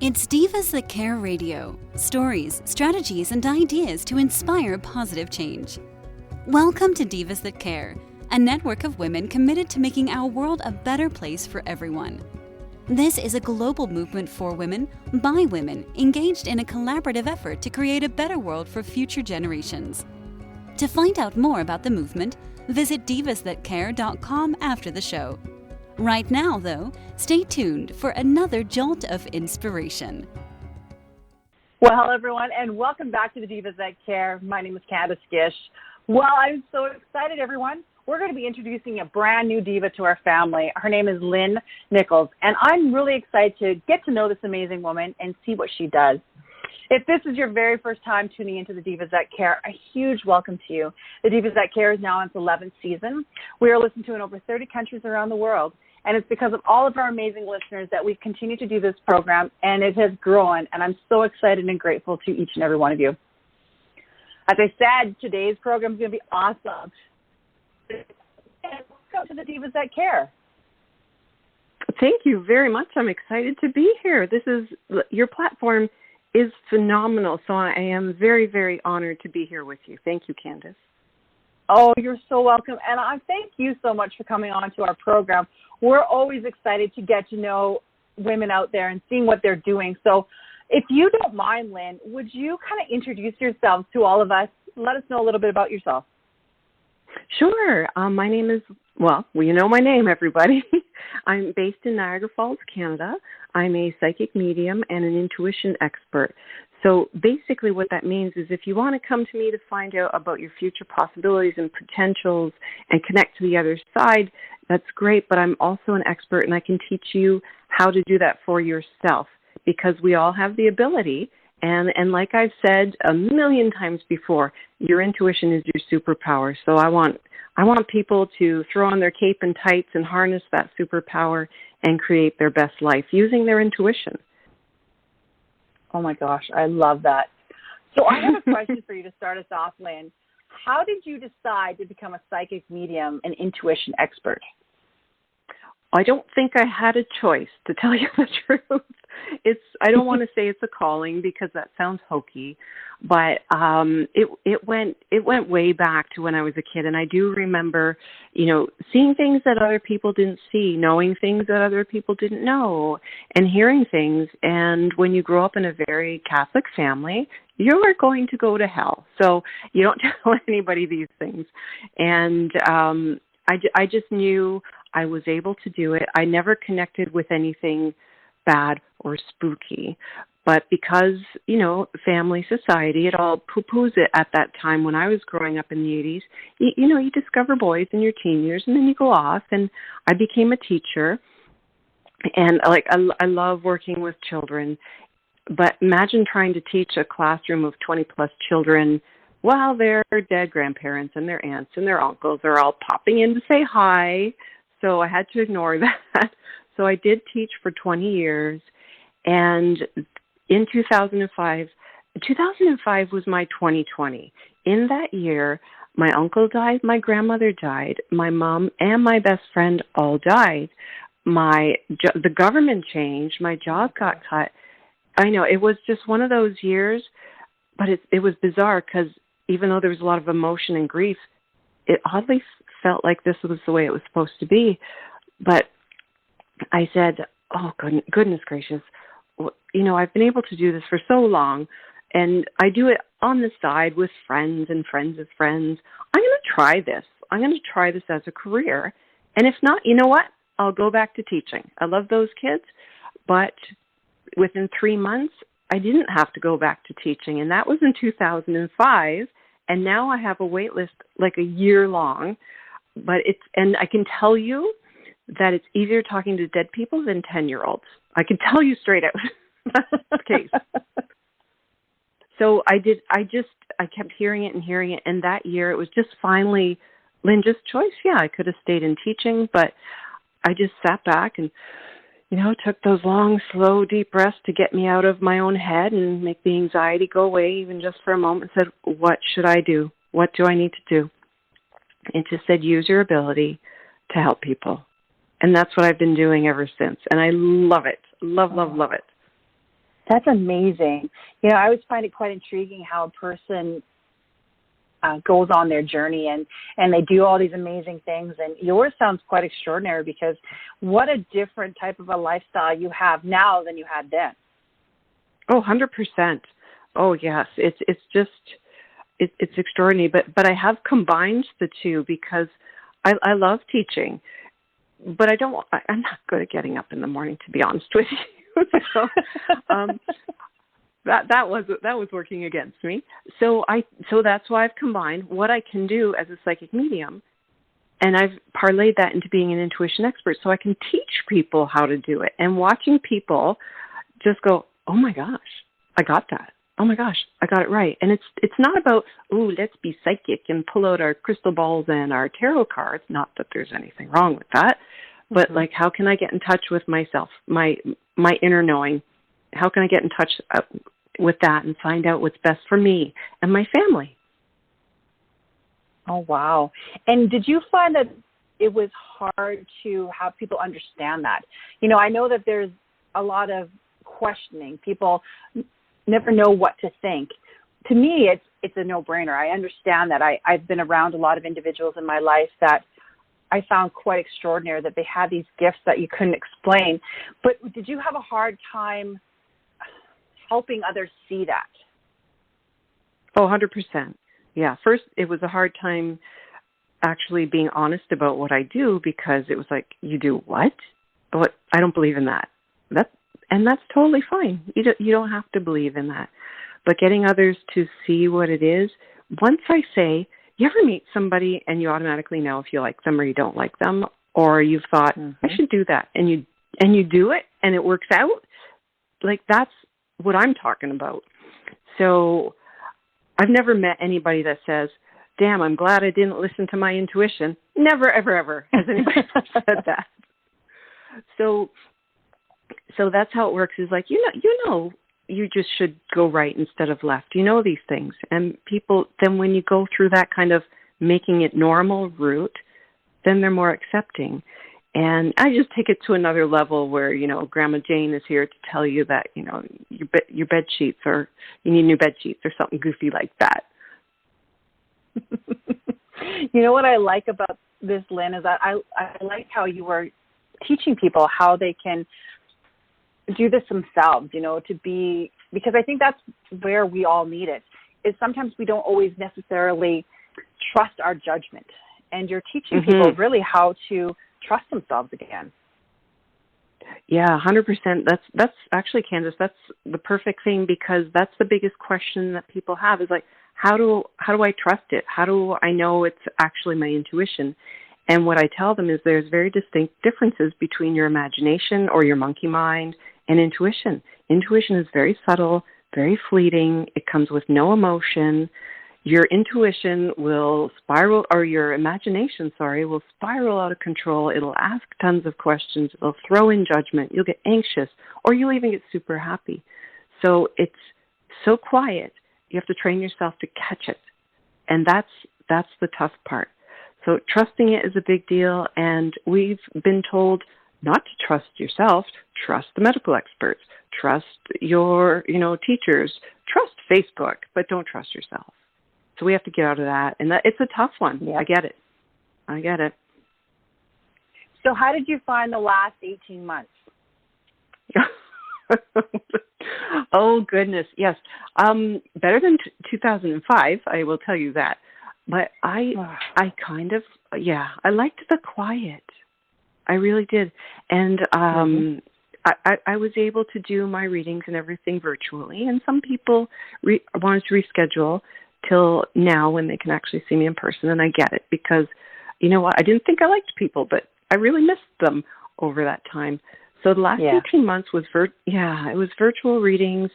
It's Divas That Care Radio. Stories, strategies, and ideas to inspire positive change. Welcome to Divas That Care, a network of women committed to making our world a better place for everyone. This is a global movement for women, by women, engaged in a collaborative effort to create a better world for future generations. To find out more about the movement, visit divasthatcare.com after the show. Right now, though, stay tuned for another jolt of inspiration. Well, hello, everyone, and welcome back to the Divas That Care. My name is Candace Gish. Well, I'm so excited, everyone. We're going to be introducing a brand new diva to our family. Her name is Lynn Nicholls, and I'm really excited to get to know this amazing woman and see what she does. If this is your very first time tuning into the Divas That Care, a huge welcome to you. The Divas That Care is now in its 11th season. We are listened to in over 30 countries around the world, and it's because of all of our amazing listeners that we've continued to do this program, and it has grown, and I'm so excited and grateful to each and every one of you. As I said, today's program is going to be awesome. Welcome to the Divas That Care. Thank you very much. I'm excited to be here. Your platform is phenomenal, so I am very, very honored to be here with you. Thank you, Candace. Oh, you're so welcome. And I thank you so much for coming on to our program. We're always excited to get to know women out there and seeing what they're doing. So if you don't mind, Lynn, would you kind of introduce yourself to all of us? Let us know a little bit about yourself. Sure. My name is, you know my name, everybody. I'm based in Niagara Falls, Canada. I'm a psychic medium and an intuition expert. So basically what that means is if you want to come to me to find out about your future possibilities and potentials and connect to the other side, that's great, but I'm also an expert and I can teach you how to do that for yourself because we all have the ability. And like I've said a million times before, your intuition is your superpower. So I want people to throw on their cape and tights and harness that superpower and create their best life using their intuition. Oh, my gosh, I love that. So I have a question for you to start us off, Lynn. How did you decide to become a psychic medium and intuition expert? I don't think I had a choice, to tell you the truth. I don't want to say it's a calling because that sounds hokey, but it went way back to when I was a kid, and I do remember, seeing things that other people didn't see, knowing things that other people didn't know, and hearing things. And when you grow up in a very Catholic family, you're going to go to hell. So you don't tell anybody these things. And I just knew I was able to do it. I never connected with anything bad or spooky. But because, family, society, it all poo-poos it at that time when I was growing up in the 80s. You discover boys in your teen years and then you go off. And I became a teacher. And I love working with children. But imagine trying to teach a classroom of 20-plus children while their dead grandparents and their aunts and their uncles are all popping in to say hi. So I had to ignore that. So I did teach for 20 years. And in 2005 was my 2020. In that year, my uncle died, my grandmother died, my mom and my best friend all died. The government changed, my job got cut. I know, it was just one of those years, but it was bizarre because even though there was a lot of emotion and grief, it oddly felt like this was the way it was supposed to be. But I said, oh, goodness gracious, I've been able to do this for so long, and I do it on the side with friends and friends of friends. I'm going to try this. I'm going to try this as a career. And if not, you know what? I'll go back to teaching. I love those kids. But within 3 months, I didn't have to go back to teaching, and that was in 2005. And now I have a wait list like a year long. And I can tell you that it's easier talking to dead people than 10-year-olds. I can tell you straight out. That's the case. So I kept hearing it. And that year it was just finally Linda's choice. Yeah, I could have stayed in teaching, but I just sat back and, took those long, slow, deep breaths to get me out of my own head and make the anxiety go away even just for a moment and said, what should I do? What do I need to do? And just said, use your ability to help people. And that's what I've been doing ever since. And I love it. Love it. That's amazing. I always find it quite intriguing how a person goes on their journey and they do all these amazing things. And yours sounds quite extraordinary, because what a different type of a lifestyle you have now than you had then. Oh, 100%. Oh, yes. It's extraordinary. But I have combined the two because I love teaching, but I'm not good at getting up in the morning, to be honest with you. So, that was working against me. So that's why I've combined what I can do as a psychic medium, and I've parlayed that into being an intuition expert, so I can teach people how to do it. And watching people just go, "Oh my gosh, I got that. Oh my gosh, I got it right." And it's not about, "Ooh, let's be psychic and pull out our crystal balls and our tarot cards." Not that there's anything wrong with that, but like, how can I get in touch with myself, my inner knowing? How can I get in touch with that and find out what's best for me and my family? Oh, wow. And did you find that it was hard to have people understand that? I know that there's a lot of questioning. People never know what to think. To me, it's a no-brainer. I understand that. I've been around a lot of individuals in my life that I found quite extraordinary, that they had these gifts that you couldn't explain. But did you have a hard time helping others see that? Oh, 100%. Yeah. First, it was a hard time actually being honest about what I do, because it was like, "You do what? What? I don't believe in that." And that's totally fine. You don't have to believe in that. But getting others to see what it is. Once I say, you ever meet somebody and you automatically know if you like them or you don't like them, or you've thought, "I should do that," and you do it and it works out? Like, that's what I'm talking about. So I've never met anybody that says, "Damn, I'm glad I didn't listen to my intuition." Never, ever, ever has anybody said that. So that's how it works, is like, you just should go right instead of left. These things. And people, then when you go through that kind of making it normal route, then they're more accepting. And I just take it to another level where, Grandma Jane is here to tell you that, your bed sheets, or you need new bed sheets or something goofy like that. What I like about this, Lynn, is that I like how you were teaching people how they can do this themselves, because I think that's where we all need it, is sometimes we don't always necessarily trust our judgment. And you're teaching people really how to trust themselves again. Yeah, 100%. That's actually, Candace, that's the perfect thing, because that's the biggest question that people have, is like, how do I trust it? How do I know it's actually my intuition? And what I tell them is there's very distinct differences between your imagination or your monkey mind and intuition. Intuition is very subtle, very fleeting. It comes with no emotion. Your intuition will spiral, or your imagination, will spiral out of control. It'll ask tons of questions. It'll throw in judgment. You'll get anxious, or you'll even get super happy. So it's so quiet. You have to train yourself to catch it. And that's the tough part. So trusting it is a big deal. And we've been told not to trust yourself, trust the medical experts, trust your, teachers, trust Facebook, but don't trust yourself. So we have to get out of that. And it's a tough one. Yeah. I get it. So how did you find the last 18 months? Oh, goodness. Yes. Better than 2005, I will tell you that. But I kind of, I liked the quiet. I really did. And I was able to do my readings and everything virtually. And some people wanted to reschedule till now when they can actually see me in person. And I get it, because, you know what, I didn't think I liked people, but I really missed them over that time. So the last 18 months was, it was virtual readings,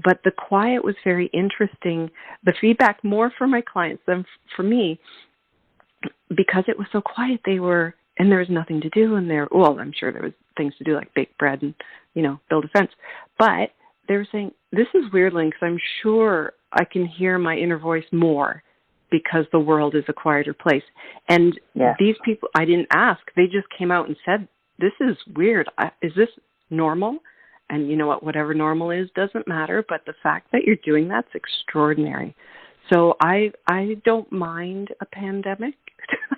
but the quiet was very interesting. The feedback more for my clients than for me, because it was so quiet. And there was nothing to do, and I'm sure there was things to do, like bake bread and, build a fence. But they were saying, "This is weird, Lynn, because I'm sure I can hear my inner voice more because the world is a quieter place." And these people, I didn't ask. They just came out and said, "This is weird. Is this normal?" And you know what? Whatever normal is doesn't matter, but the fact that you're doing that's extraordinary. So I don't mind a pandemic.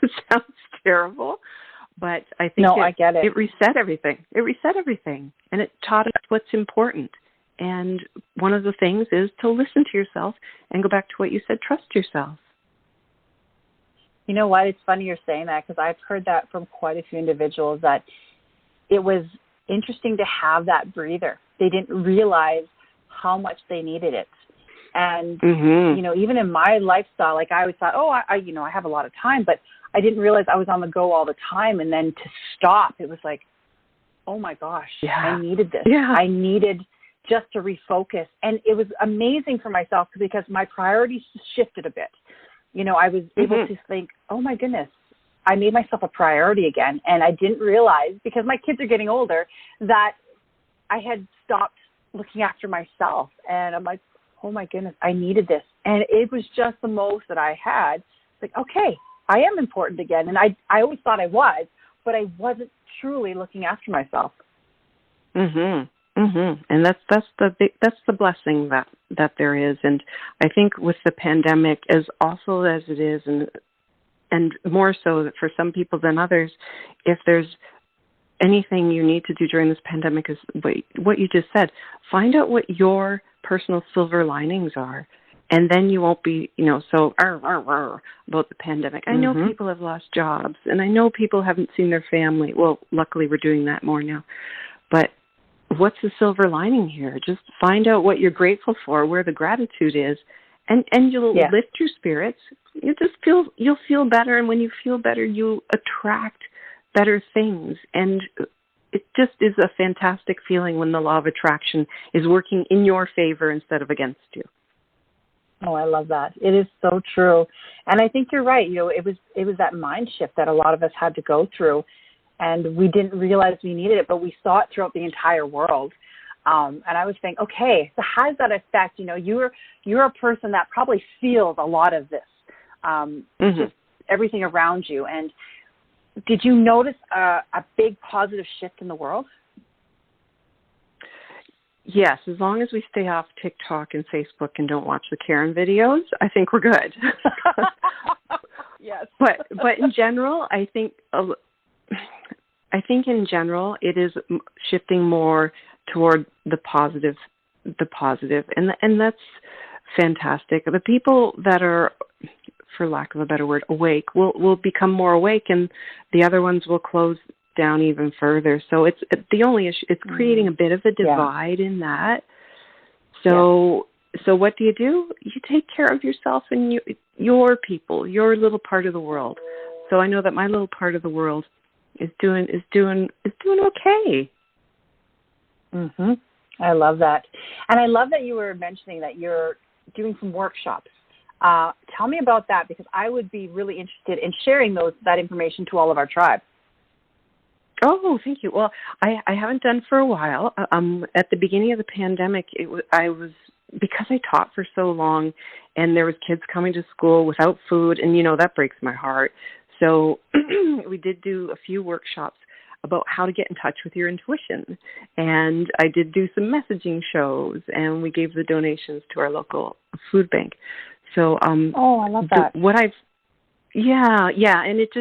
It sounds terrible, but I think I get it. It reset everything. It reset everything, and it taught us what's important. And one of the things is to listen to yourself and go back to what you said, trust yourself. You know what? It's funny you're saying that, because I've heard that from quite a few individuals, that it was interesting to have that breather. They didn't realize how much they needed it. And, you know, even in my lifestyle, like I always thought, I have a lot of time, but I didn't realize I was on the go all the time. And then to stop, it was like, oh my gosh, I needed this. Yeah. I needed just to refocus. And it was amazing for myself because my priorities shifted a bit. You know, I was able to think, oh my goodness, I made myself a priority again. And I didn't realize, because my kids are getting older, that I had stopped looking after myself. And I'm like, oh my goodness, I needed this. And it was just the most that I had. It's like, okay, I am important again. And I always thought I was, but I wasn't truly looking after myself. And that's the blessing that there is. And I think with the pandemic, as awful as it is, and more so for some people than others, if there's anything you need to do during this pandemic is what you just said. Find out what your personal silver linings are, and then you won't be, so about the pandemic. I know people have lost jobs, and I know people haven't seen their family. Well, luckily we're doing that more now. But what's the silver lining here? Just find out what you're grateful for, where the gratitude is, and you'll lift your spirits. You'll feel better, and when you feel better, you attract better things. And it just is a fantastic feeling when the law of attraction is working in your favor instead of against you. Oh, I love that. It is so true. And I think you're right. It was that mind shift that a lot of us had to go through, and we didn't realize we needed it, but we saw it throughout the entire world. And I was thinking, okay, so how does that affect, you're a person that probably feels a lot of this, just everything around you. And did you notice a big positive shift in the world? Yes, as long as we stay off TikTok and Facebook and don't watch the Karen videos, I think we're good. Yes. But in general, I think in general it is shifting more toward the positive, and that's fantastic. The people that are, for lack of a better word, awake will become more awake, and the other ones will close down even further. So it's the only issue. It's creating a bit of a divide in that. So what do? You take care of yourself and your people, your little part of the world. So I know that my little part of the world is doing okay. I love that. And I love that you were mentioning that you're doing some workshops. Tell me about that, because I would be really interested in sharing that information to all of our tribe. Oh, thank you. Well, I haven't done for a while. At the beginning of the pandemic, because I taught for so long, and there was kids coming to school without food, and that breaks my heart. So we did do a few workshops about how to get in touch with your intuition, and I did do some messaging shows, and we gave the donations to our local food bank. So, I love that. And it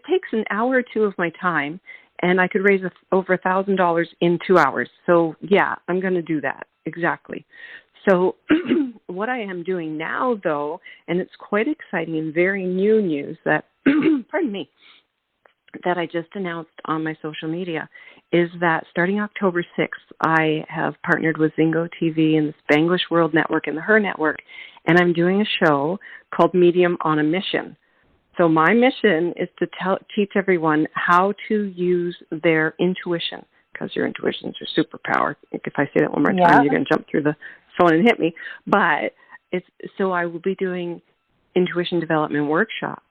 takes an hour or two of my time, and I could raise over $1,000 in 2 hours. So I'm going to do that. Exactly. So what I am doing now, though, and it's quite exciting and very new news that, pardon me, that I just announced on my social media, is that starting October 6th, I have partnered with Zingo TV and the Spanglish World Network and the Her Network, and I'm doing a show called Medium on a Mission. So my mission is to teach everyone how to use their intuition, because your intuition is your superpower. If I say that one more time, you're going to jump through the phone and hit me. But so I will be doing intuition development workshops.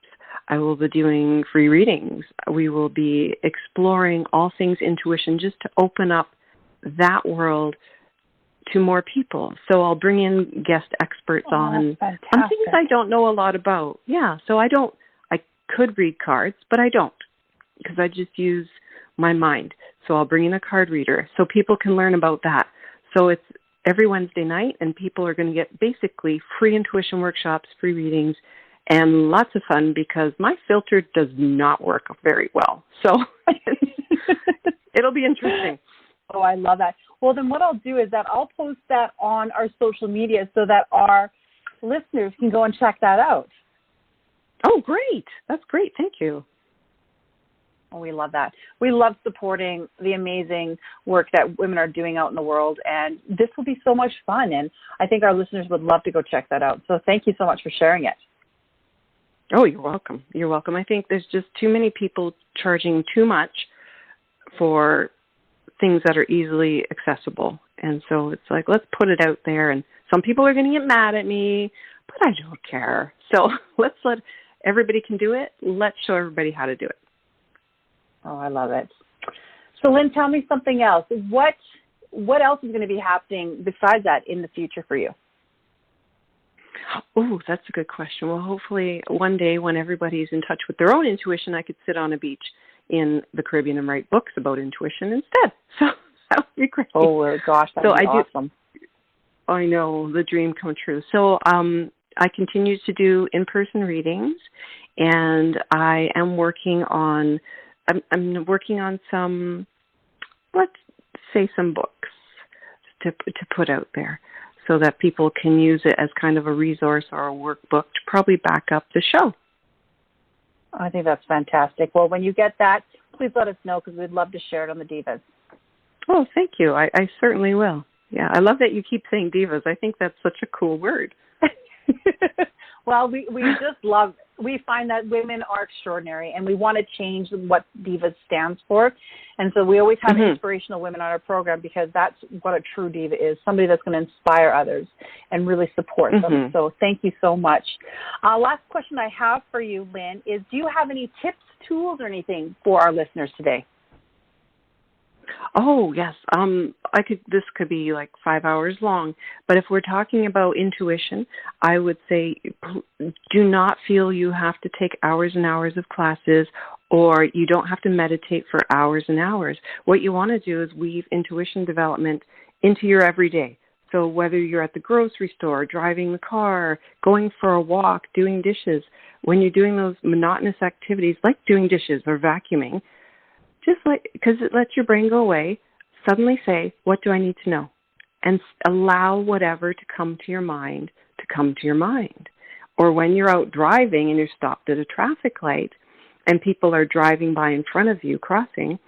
I will be doing free readings. We will be exploring all things intuition just to open up that world to more people. So I'll bring in guest experts on things I don't know a lot about. Yeah, so I could read cards, but I don't, because I just use my mind. So I'll bring in a card reader so people can learn about that. So it's every Wednesday night, and people are going to get basically free intuition workshops, free readings, and lots of fun because my filter does not work very well. So it'll be interesting. Oh, I love that. Well, then what I'll do is that I'll post that on our social media so that our listeners can go and check that out. Oh, great. That's great. Thank you. Oh, we love that. We love supporting the amazing work that women are doing out in the world, and this will be so much fun, and I think our listeners would love to go check that out. So thank you so much for sharing it. Oh, you're welcome. You're welcome. I think there's just too many people charging too much for things that are easily accessible. And so it's like, let's put it out there, and some people are going to get mad at me, but I don't care. So let's let everybody can do it. Let's show everybody how to do it. Oh, I love it. So, Lynn, tell me something else. What else is going to be happening besides that in the future for you? Oh, that's a good question. Well, hopefully one day when everybody's in touch with their own intuition, I could sit on a beach in the Caribbean and write books about intuition instead. So that would be great. Oh, gosh, that would be awesome. I know, the dream come true. So I continue to do in-person readings, and I am working on I'm working on some, let's say, some books to put out there so that people can use it as kind of a resource or a workbook to probably back up the show. I think that's fantastic. Well, when you get that, please let us know because we'd love to share it on the Divas. Oh, thank you. I certainly will. Yeah, I love that you keep saying divas. I think that's such a cool word. Well, we just love, we find that women are extraordinary, and we want to change what Divas stands for. And so we always have inspirational women on our program because that's what a true diva is, somebody that's going to inspire others and really support them. So thank you so much. Last question I have for you, Lynn, is do you have any tips, tools, or anything for our listeners today? Oh, yes. This could be like 5 hours long, but if we're talking about intuition, I would say do not feel you have to take hours and hours of classes, or you don't have to meditate for hours and hours. What you want to do is weave intuition development into your everyday. So whether you're at the grocery store, driving the car, going for a walk, doing dishes, when you're doing those monotonous activities like doing dishes or vacuuming, just like, because it lets your brain go away, suddenly say, what do I need to know? And allow whatever to come to your mind to come to your mind. Or when you're out driving and you're stopped at a traffic light and people are driving by in front of you, crossing,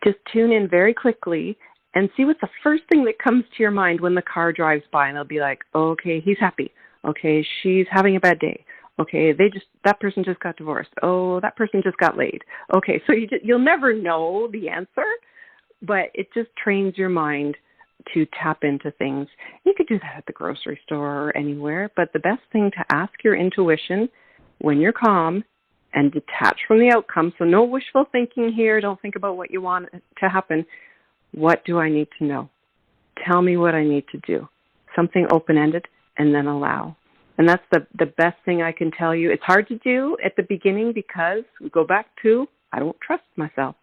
just tune in very quickly and see what's the first thing that comes to your mind when the car drives by, and they'll be like, oh, okay, he's happy. Okay, she's having a bad day. Okay, that person just got divorced. Oh, that person just got laid. Okay, so you'll never know the answer, but it just trains your mind to tap into things. You could do that at the grocery store or anywhere, but the best thing to ask your intuition when you're calm and detach from the outcome, so no wishful thinking here, don't think about what you want to happen. What do I need to know? Tell me what I need to do. Something open-ended, and then allow. And that's the best thing I can tell you. It's hard to do at the beginning because we go back to, I don't trust myself.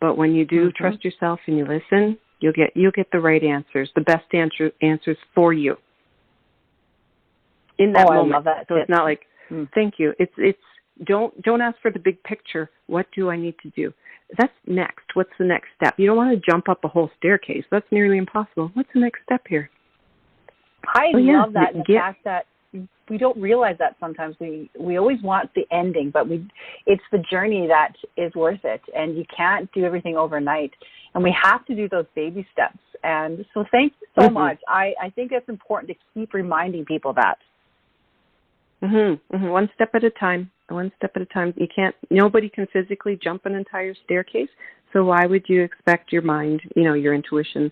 But when you do trust yourself and you listen, you'll get the right answers, the best answers for you. In that moment. I love that. So it's not like, thank you. It's don't ask for the big picture. What do I need to do? That's next. What's the next step? You don't want to jump up a whole staircase. That's nearly impossible. What's the next step here? I love that, the fact that we don't realize that sometimes. We always want the ending, but it's the journey that is worth it, and you can't do everything overnight, and we have to do those baby steps. And so thank you so much. I think it's important to keep reminding people that. One step at a time. One step at a time. Nobody can physically jump an entire staircase, so why would you expect your mind, your intuition,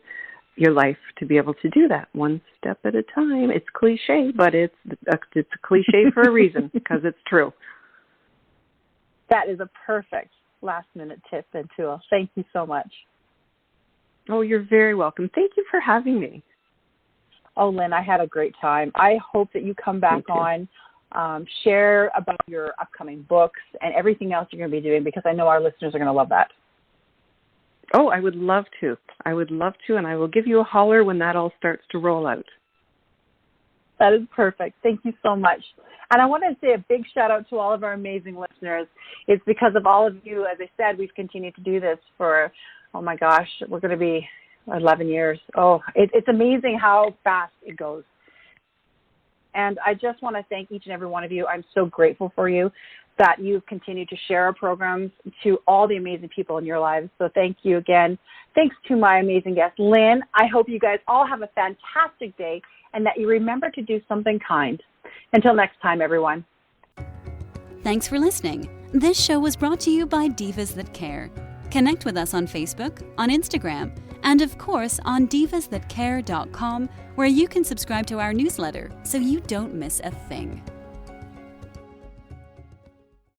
your life to be able to do that one step at a time? It's cliche, but it's a cliche for a reason because it's true. That is a perfect last-minute tip and tool. Thank you so much. Oh, you're very welcome. Thank you for having me. Oh, Lynn, I had a great time. I hope that you come back on, share about your upcoming books and everything else you're going to be doing because I know our listeners are going to love that. Oh, I would love to. I would love to, and I will give you a holler when that all starts to roll out. That is perfect. Thank you so much. And I want to say a big shout out to all of our amazing listeners. It's because of all of you, as I said, we've continued to do this for, oh my gosh, we're going to be 11 years. Oh, it's amazing how fast it goes. And I just want to thank each and every one of you. I'm so grateful for you that you've continued to share our programs to all the amazing people in your lives. So thank you again. Thanks to my amazing guest, Lynn. I hope you guys all have a fantastic day and that you remember to do something kind. Until next time, everyone. Thanks for listening. This show was brought to you by Divas That Care. Connect with us on Facebook, on Instagram, and of course on divasthatcare.com, where you can subscribe to our newsletter so you don't miss a thing.